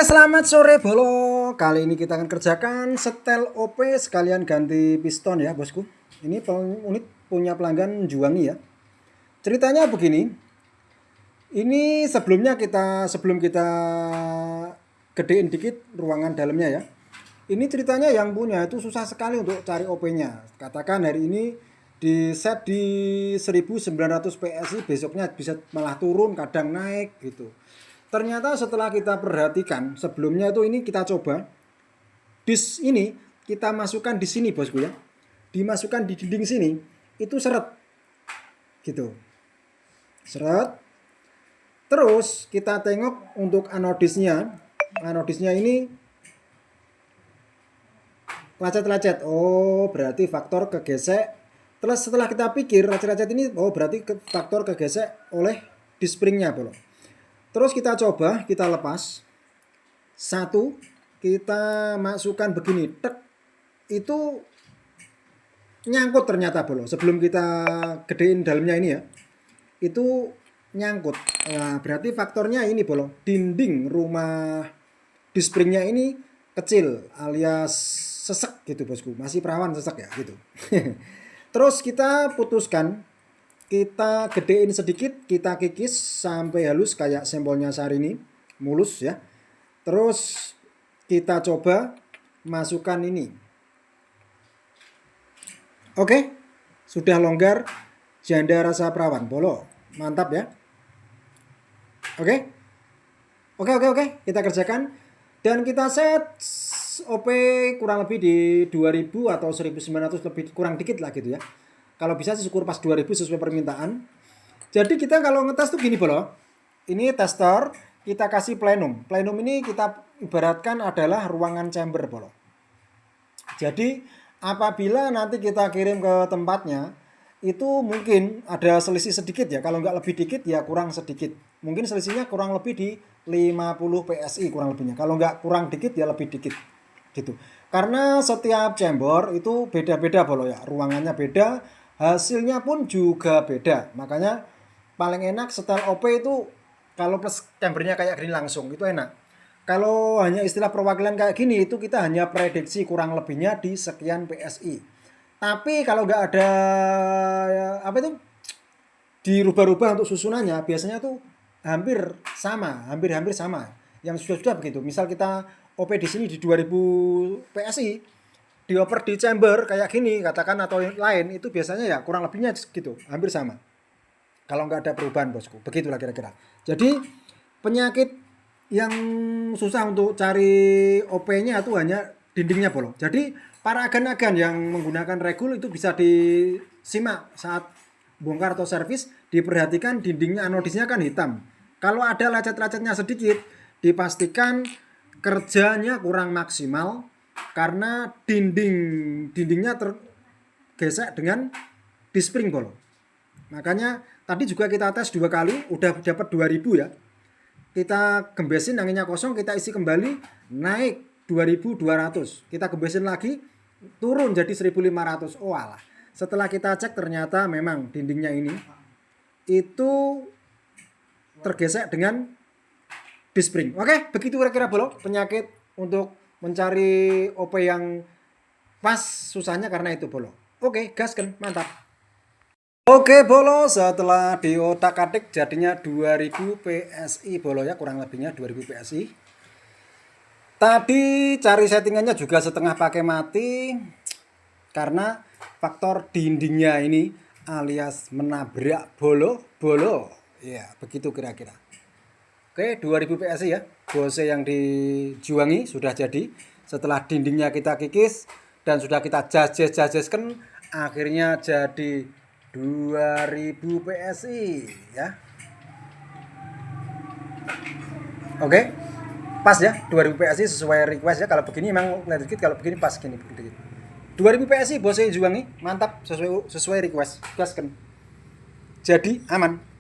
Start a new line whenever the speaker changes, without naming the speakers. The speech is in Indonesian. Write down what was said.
Oke, selamat sore Bolo. Kali ini kita akan kerjakan setel OP sekalian ganti piston ya bosku. Ini unit punya pelanggan Juwangi ya. Ceritanya begini. Ini sebelum kita gedein dikit ruangan dalamnya ya. Ini ceritanya yang punya itu susah sekali untuk cari OP-nya. Katakan hari ini di set di 1900 PSI, besoknya bisa malah turun, kadang naik gitu. Ternyata setelah kita perhatikan sebelumnya itu ini kita coba disk ini kita masukkan di sini bosku ya, dimasukkan di dinding sini itu seret gitu, seret. Terus kita tengok untuk anodisnya ini lacet-lacet. Oh berarti faktor kegesek. Terus setelah kita pikir lacet-lacet ini oh berarti faktor kegesek oleh disk springnya bro. Terus kita coba, kita lepas. Satu, kita masukkan begini. Tek, itu nyangkut ternyata bro. Sebelum kita gedein dalamnya ini ya. Itu nyangkut. Nah, berarti faktornya ini bro. Dinding rumah disk springnya ini kecil alias sesek gitu bosku. Masih perawan sesek ya gitu. Terus kita putuskan. Kita gedein sedikit, kita kikis sampai halus kayak sampelnya sehari ini, mulus ya. Terus kita coba masukkan ini. Oke, sudah longgar, janda rasa perawan, Bolo, mantap ya. Oke, kita kerjakan dan kita set OP kurang lebih di 2000 atau 1900 lebih kurang dikit lah gitu ya. Kalau bisa sih syukur pas 2000 sesuai permintaan. Jadi kita kalau ngetes tuh gini bro. Ini tester, kita kasih plenum. Plenum ini kita ibaratkan adalah ruangan chamber bro. Jadi apabila nanti kita kirim ke tempatnya, itu mungkin ada selisih sedikit ya. Kalau nggak lebih dikit ya kurang sedikit. Mungkin selisihnya kurang lebih di 50 PSI kurang lebihnya. Kalau nggak kurang dikit ya lebih dikit. Gitu. Karena setiap chamber itu beda-beda bro ya. Ruangannya beda. Hasilnya pun juga beda. Makanya paling enak setel OP itu kalau plus chambernya kayak gini langsung itu enak. Kalau hanya istilah perwakilan kayak gini itu kita hanya prediksi kurang lebihnya di sekian PSI. Tapi kalau nggak ada apa itu dirubah-rubah untuk susunannya biasanya tuh hampir sama. Yang sudah begitu. Misal kita OP di sini di 2000 PSI dioper di chamber kayak gini katakan atau lain itu biasanya ya kurang lebihnya gitu hampir sama kalau nggak ada perubahan bosku, begitulah kira-kira. Jadi penyakit yang susah untuk cari OP-nya itu hanya dindingnya bolong. Jadi para agan-agan yang menggunakan regul itu bisa disimak saat bongkar atau servis, diperhatikan dindingnya anodisnya kan hitam. Kalau ada lecet-lecetnya sedikit dipastikan kerjanya kurang maksimal karena dindingnya tergesek dengan disk spring bolong. Makanya tadi juga kita tes 2 kali udah dapat 2000 ya. Kita gembesin anginnya kosong, kita isi kembali naik 2200. Kita gembesin lagi turun jadi 1500. Oh alah. Setelah kita cek ternyata memang dindingnya ini itu tergesek dengan disk spring. Oke, begitu kira-kira bolo penyakit untuk mencari OP yang pas susahnya karena itu bolo. Oke, gaskan, mantap. Oke bolo, setelah diotak-atik jadinya 2000 PSI bolo ya, kurang lebihnya 2000 PSI. Tadi cari settingannya juga setengah pakai mati karena faktor dindingnya ini alias menabrak bolo. Ya, begitu kira-kira. Oke, 2000 PSI ya. Bose yang dijuangi sudah jadi. Setelah dindingnya kita kikis dan sudah kita jajes-jajeskan, akhirnya jadi 2000 PSI ya. Oke. Pas ya, 2000 PSI sesuai request ya. Kalau begini memang dikit, kalau begini pas gini. 2000 PSI Bose juangi, mantap sesuai request. Gaskan. Jadi aman.